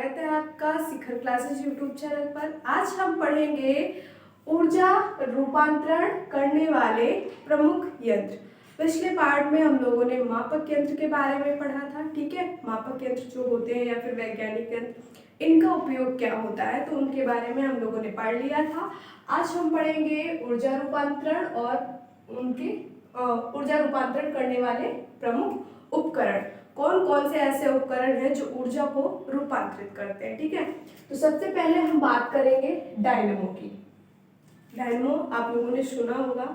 स्वागत है आपका शिखर क्लासेस यूट्यूब चैनल पर। आज हम पढ़ेंगे ऊर्जा रूपांतरण करने वाले प्रमुख यंत्र। पिछले पार्ट में हम लोगों ने मापक यंत्र के बारे में पढ़ा था, ठीक है। मापक यंत्र जो होते हैं या फिर वैज्ञानिक यंत्र, इनका उपयोग क्या होता है तो उनके बारे में हम लोगों ने पढ़ लिया था। आज हम पढ़ेंगे ऊर्जा रूपांतरण और उनके ऊर्जा रूपांतरण करने वाले प्रमुख उपकरण। कौन कौन से ऐसे उपकरण हैं जो ऊर्जा को रूपांतरित करते हैं, ठीक है। तो सबसे पहले हम बात करेंगे डायनेमो की। डायनेमो आप लोगों ने सुना होगा,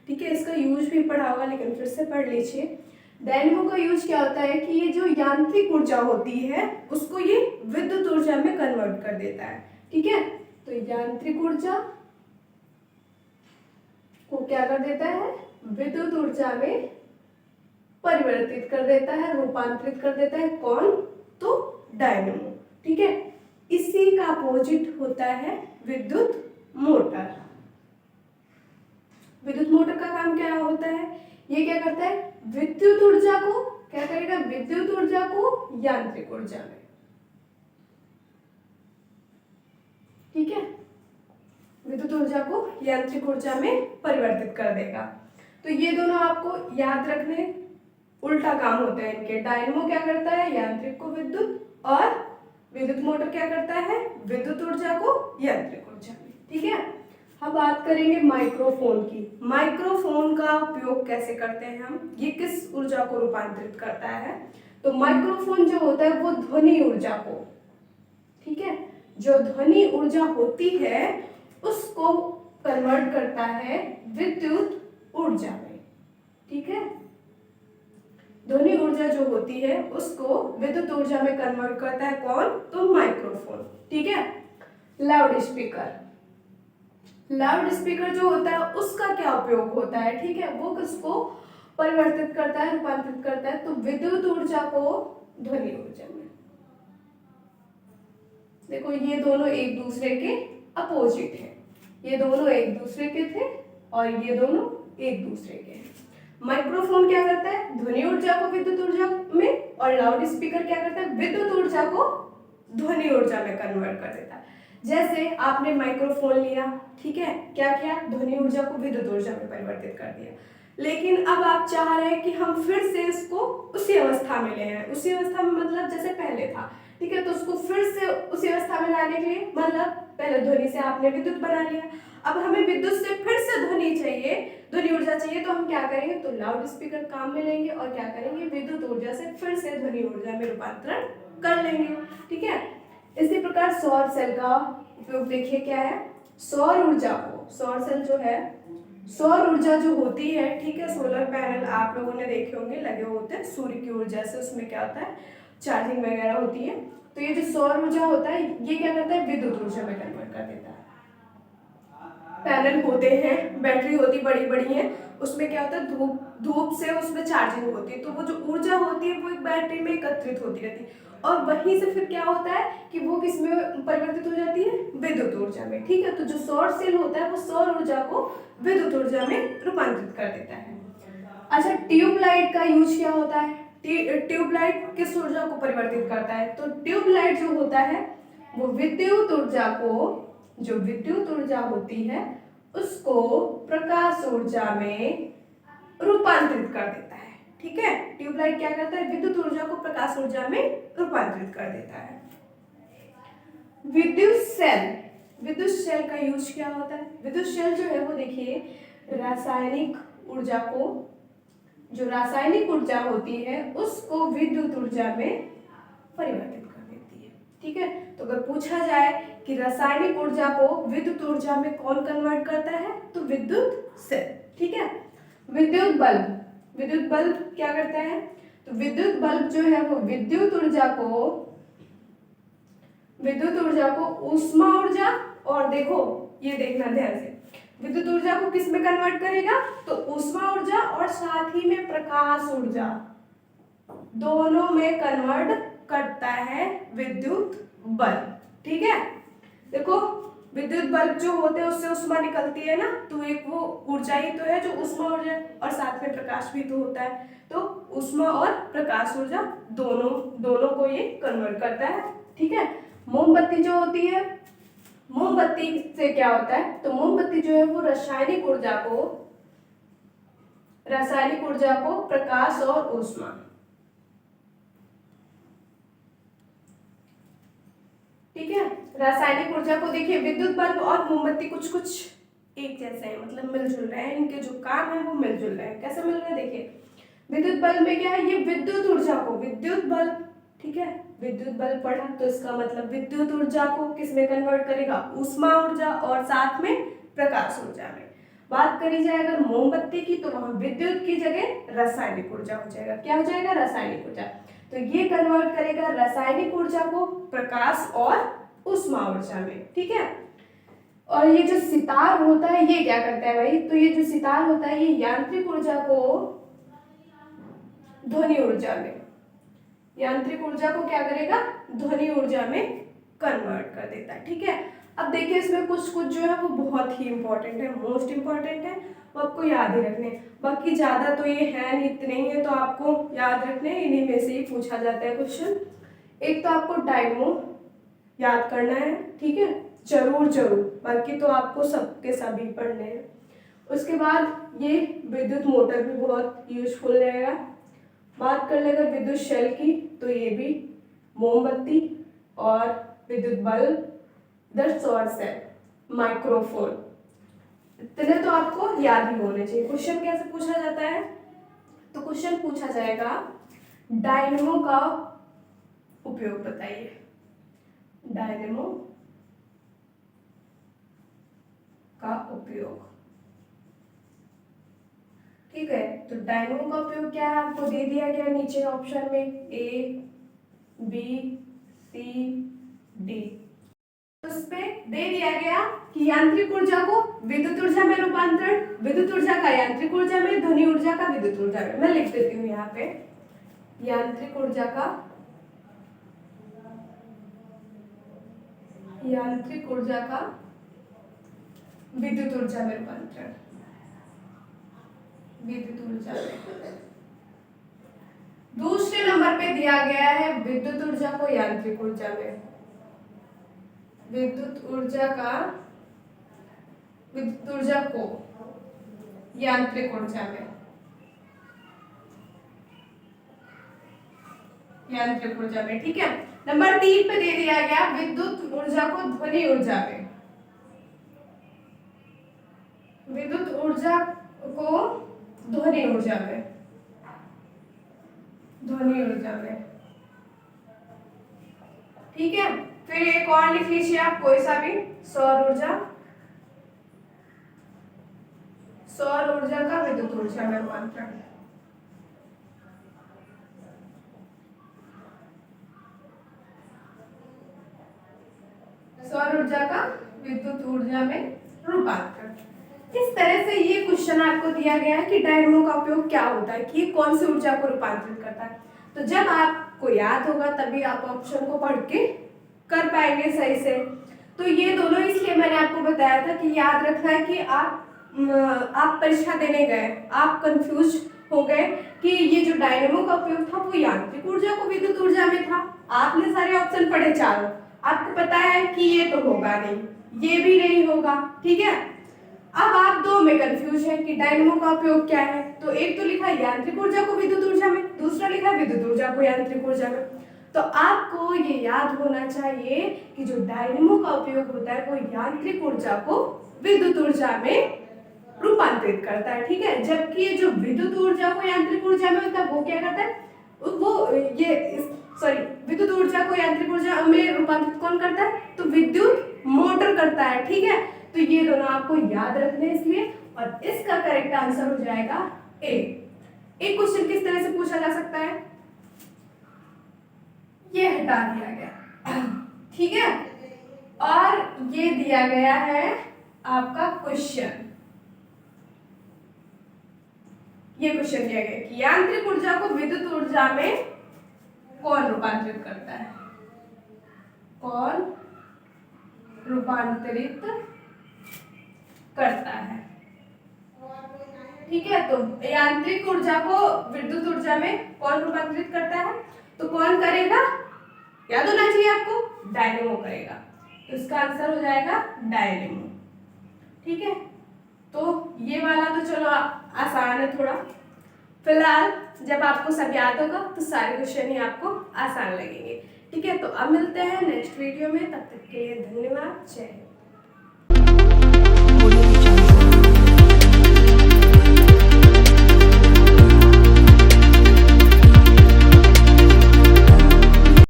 ठीक है। इसका यूज भी पढ़ा होगा, लेकिन फिर से पढ़ लीजिए। डायनेमो का यूज क्या होता है कि ये जो यांत्रिक ऊर्जा होती है उसको ये विद्युत ऊर्जा में कन्वर्ट कर देता है, ठीक है। तो यांत्रिक ऊर्जा को क्या कर देता है, विद्युत ऊर्जा में परिवर्तित कर देता है, रूपांतरित कर देता है। कौन? तो डायनेमो, ठीक है। इसी का अपोजिट होता है विद्युत मोटर। विद्युत मोटर का काम क्या होता है, ये क्या करता है, विद्युत ऊर्जा को क्या करेगा, विद्युत ऊर्जा को यांत्रिक ऊर्जा में, ठीक है, विद्युत ऊर्जा को यांत्रिक ऊर्जा में परिवर्तित कर देगा। तो ये दोनों आपको याद रखने, उल्टा काम होता है इनके। डायनेमो क्या करता है, यांत्रिक को विद्युत, और विद्युत मोटर क्या करता है, विद्युत ऊर्जा को यांत्रिक ऊर्जा में, ठीक है। हम बात करेंगे माइक्रोफोन की। माइक्रोफोन का उपयोग कैसे करते हैं हम, ये किस ऊर्जा को रूपांतरित करता है। तो माइक्रोफोन जो होता है वो ध्वनि ऊर्जा को, ठीक है, जो ध्वनि ऊर्जा होती है उसको कन्वर्ट करता है विद्युत ऊर्जा में, ठीक है। ध्वनि ऊर्जा जो होती है उसको विद्युत ऊर्जा में कन्वर्ट करता है कौन, तो माइक्रोफोन, ठीक है। लाउड स्पीकर, लाउड स्पीकर जो होता है उसका क्या उपयोग होता है, ठीक है, वो किसको परिवर्तित करता है, रूपांतरित करता है, तो विद्युत ऊर्जा को ध्वनि ऊर्जा में। देखो ये दोनों एक दूसरे के अपोजिट है, ये दोनों एक दूसरे के थे और ये दोनों एक दूसरे के हैं। माइक्रोफोन क्या करता है, ध्वनि ऊर्जा को विद्युत ऊर्जा में, और लाउड स्पीकर क्या करता है, विद्युत ऊर्जा को ध्वनि ऊर्जा में कन्वर्ट कर देता है। जैसे आपने माइक्रोफोन लिया, ठीक है, क्या किया, ध्वनि ऊर्जा को विद्युत ऊर्जा में परिवर्तित कर दिया। लेकिन अब आप चाह रहे हैं कि हम फिर से इसको उसी अवस्था में ले आए। उसी अवस्था में मतलब जैसे पहले था, ठीक है, तो उसको फिर से उसी अवस्था में लाने के लिए, मतलब पहले ध्वनि से आपने विद्युत बना लिया, अब हमें विद्युत से फिर से ध्वनि चाहिए, ध्वनि ऊर्जा चाहिए, तो हम क्या करेंगे, तो लाउड स्पीकर काम में लेंगे और क्या करेंगे, विद्युत ऊर्जा से फिर से ध्वनि ऊर्जा में रूपांतरण कर लेंगे, ठीक है। इसी प्रकार सौर सेल का उपयोग देखिए क्या है। सौर ऊर्जा को, सौर सेल जो है, सौर ऊर्जा जो होती है, ठीक है, सोलर पैनल आप लोगों ने देखे होंगे, लगे होते हैं सूर्य की ऊर्जा से, उसमें क्या होता है, चार्जिंग वगैरह होती है। तो ये जो सौर ऊर्जा होता है ये क्या करता है, विद्युत ऊर्जा में कन्वर्ट कर देता है। पैनल होते हैं, बैटरी होती बड़ी बड़ी है, उसमें क्या होता है, धूप से उसमें चार्जिंग होती है, तो वो जो ऊर्जा होती है वो एक बैटरी में एकत्रित होती रहती है, और वहीं से फिर क्या होता है कि वो किस में परिवर्तित हो जाती है, विद्युत ऊर्जा में, ठीक है। तो जो सौर सेल होता है वो सौर ऊर्जा को विद्युत ऊर्जा में रूपांतरित कर देता है। अच्छा, ट्यूबलाइट का यूज क्या होता है, ट्यूबलाइट किस ऊर्जा को परिवर्तित करता है, तो ट्यूबलाइट जो होता है वो विद्युत ऊर्जा को, जो विद्युत ऊर्जा होती है उसको प्रकाश ऊर्जा में रूपांतरित कर देता है, ठीक है। ट्यूबलाइट क्या करता है, विद्युत ऊर्जा को प्रकाश ऊर्जा में रूपांतरित कर देता है। विद्युत सेल, विद्युत सेल का यूज क्या होता है, विद्युत सेल जो है वो देखिए रासायनिक ऊर्जा को, जो रासायनिक ऊर्जा होती है उसको विद्युत ऊर्जा में परिवर्तित कर देती है, ठीक है। तो अगर पूछा जाए कि रासायनिक ऊर्जा को विद्युत ऊर्जा में कौन कन्वर्ट करता है, तो विद्युत सेल, ठीक है। विद्युत बल्ब, विद्युत बल्ब क्या करता है, तो विद्युत बल्ब जो है वो विद्युत ऊर्जा को ऊष्मा ऊर्जा, और देखो ये देखना ध्यान से, विद्युत ऊर्जा को किस में कन्वर्ट करेगा, तो ऊष्मा ऊर्जा और साथ ही में प्रकाश ऊर्जा, दोनों में कन्वर्ट करता है विद्युत बल्ब, ठीक है। देखो विद्युत बल्ब जो होते हैं उससे ऊष्मा निकलती है ना, तो एक वो ऊर्जा ही तो है जो ऊष्मा ऊर्जा, और साथ में प्रकाश भी तो होता है, तो ऊष्मा और प्रकाश ऊर्जा दोनों को ये कन्वर्ट करता है, ठीक है। मोमबत्ती जो होती है, मोमबत्ती से क्या होता है, तो मोमबत्ती जो है वो रासायनिक ऊर्जा को प्रकाश और ऊष्मा, ठीक है, रासायनिक ऊर्जा को देखिए, विद्युत बल्ब और मोमबत्ती कुछ कुछ एक जैसे हैं, मतलब मिलजुल रहे हैं, इनके जो काम है वो मिलजुल रहे हैं। कैसे मिल रहे हैं, देखिए विद्युत बल्ब में क्या है, ये विद्युत ऊर्जा को, विद्युत बल्ब, ठीक है, विद्युत बल्ब पढ़ा तो इसका मतलब विद्युत ऊर्जा को किस में कन्वर्ट करेगा, ऊष्मा ऊर्जा और साथ में प्रकाश ऊर्जा में। बात करी जाए अगर मोमबत्ती की, तो वहां विद्युत की जगह रासायनिक ऊर्जा हो जाएगा। क्या हो जाएगा, रासायनिक ऊर्जा। तो ये कन्वर्ट करेगा रासायनिक ऊर्जा को प्रकाश और ऊष्मा ऊर्जा में, ठीक है। और ये जो सितार होता है ये क्या करता है भाई, तो ये जो सितार होता है ये यांत्रिक ऊर्जा को ध्वनि ऊर्जा में, यांत्रिक ऊर्जा को क्या करेगा, ध्वनि ऊर्जा में कन्वर्ट कर देता है, ठीक है। अब देखिए इसमें कुछ कुछ जो है वो बहुत ही इंपॉर्टेंट है, मोस्ट इंपॉर्टेंट है, वो आपको याद ही रखने। बाकी ज्यादा तो ये है नहीं, इतने ही है तो आपको याद रखने, इन्हीं में से ही पूछा जाता है क्वेश्चन। एक तो आपको डायनमो याद करना है, ठीक है, जरूर जरूर, बाकी तो आपको सबके सभी पढ़ने हैं। उसके बाद ये विद्युत मोटर भी बहुत यूजफुल रहेगा। बात कर ले अगर विद्युत शेल की, तो ये भी मोमबत्ती और विद्युत बल्ब, इधर सौर सेल, माइक्रोफोन, इतने तो आपको याद ही होने चाहिए। क्वेश्चन कैसे पूछा जाता है, तो क्वेश्चन पूछा जाएगा डायनेमो का उपयोग बताइए, डायनेमो का उपयोग, ठीक है। तो डायनेमो का उपयोग क्या है, आपको दे दिया गया नीचे ऑप्शन में ए बी सी डी। उस पे दे दिया गया कि यांत्रिक ऊर्जा को विद्युत ऊर्जा में रूपांतरण, विद्युत ऊर्जा का यांत्रिक ऊर्जा में, ध्वनि ऊर्जा का विद्युत ऊर्जा में। मैं लिख देती हूँ यहाँ पे, यांत्रिक ऊर्जा का विद्युत ऊर्जा में रूपांतरण, विद्युत ऊर्जा में। दूसरे नंबर पे दिया गया है विद्युत ऊर्जा को यांत्रिक ऊर्जा में, विद्युत ऊर्जा को यांत्रिक ऊर्जा में, यांत्रिक ऊर्जा में, ठीक है। नंबर 3 पे दे दिया गया विद्युत ऊर्जा को ध्वनि ऊर्जा में, विद्युत ऊर्जा को ध्वनि ऊर्जा में, ध्वनि ऊर्जा में, ठीक है। फिर एक और लिख लीजिए आप कोई सा भी, सौर ऊर्जा, सौर ऊर्जा का विद्युत ऊर्जा में रूपांतरण, सौर ऊर्जा का विद्युत ऊर्जा में रूपांतरण। इस तरह से ये क्वेश्चन आपको दिया गया है कि डायनेमो का उपयोग क्या होता है, कि कौन सी ऊर्जा को रूपांतरित करता है। तो जब आपको याद होगा तभी आप ऑप्शन को पढ़ के कर पाएंगे सही से। तो ये दोनों इसलिए मैंने आपको बताया था कि याद रखना है कि आप परीक्षा देने गए, आप कंफ्यूज हो गए कि ये जो डायनेमो का उपयोग था वो यांत्रिक ऊर्जा को विद्युत ऊर्जा में था। आपने सारे ऑप्शन पढ़े चारों, आपको पता है कि ये तो होगा नहीं, ये भी नहीं होगा, ठीक है। अब आप दो में कंफ्यूज है कि डायनेमो का उपयोग क्या है। तो एक तो लिखा है यांत्रिक ऊर्जा को विद्युत ऊर्जा में, दूसरा लिखा है विद्युत ऊर्जा को यांत्रिक ऊर्जा में। तो आपको ये याद होना चाहिए कि जो डायनेमो का उपयोग होता है वो यांत्रिक ऊर्जा को विद्युत ऊर्जा में रूपांतरित करता है, ठीक है। जबकि ये जो विद्युत ऊर्जा को यांत्रिक ऊर्जा में होता है वो क्या करता है, विद्युत ऊर्जा को यांत्रिक ऊर्जा में रूपांतरित कौन करता है, तो विद्युत मोटर करता है, ठीक है। तो ये दोनों आपको याद रखने इसलिए, और इसका करेक्ट आंसर हो जाएगा ए। एक क्वेश्चन किस तरह से पूछा जा सकता है, ये हटा दिया गया, ठीक है, और ये दिया गया है आपका क्वेश्चन, ये क्वेश्चन दिया गया कि यांत्रिक ऊर्जा को विद्युत ऊर्जा में कौन रूपांतरित करता है, कौन रूपांतरित करता है, ठीक है। तो यांत्रिक ऊर्जा को विद्युत ऊर्जा में कौन रूपांतरित करता है, तो कौन करेगा, याद होना चाहिए आपको, डायनेमो करेगा, तो इसका आंसर हो जाएगा डायनेमो। ठीक है, तो ये वाला तो चलो आसान है थोड़ा। फिलहाल जब आपको सब याद होगा तो सारे क्वेश्चन ही आपको आसान लगेंगे। ठीक है, तो अब मिलते हैं नेक्स्ट वीडियो में, तब तक के लिए धन्यवाद, जय हिंद।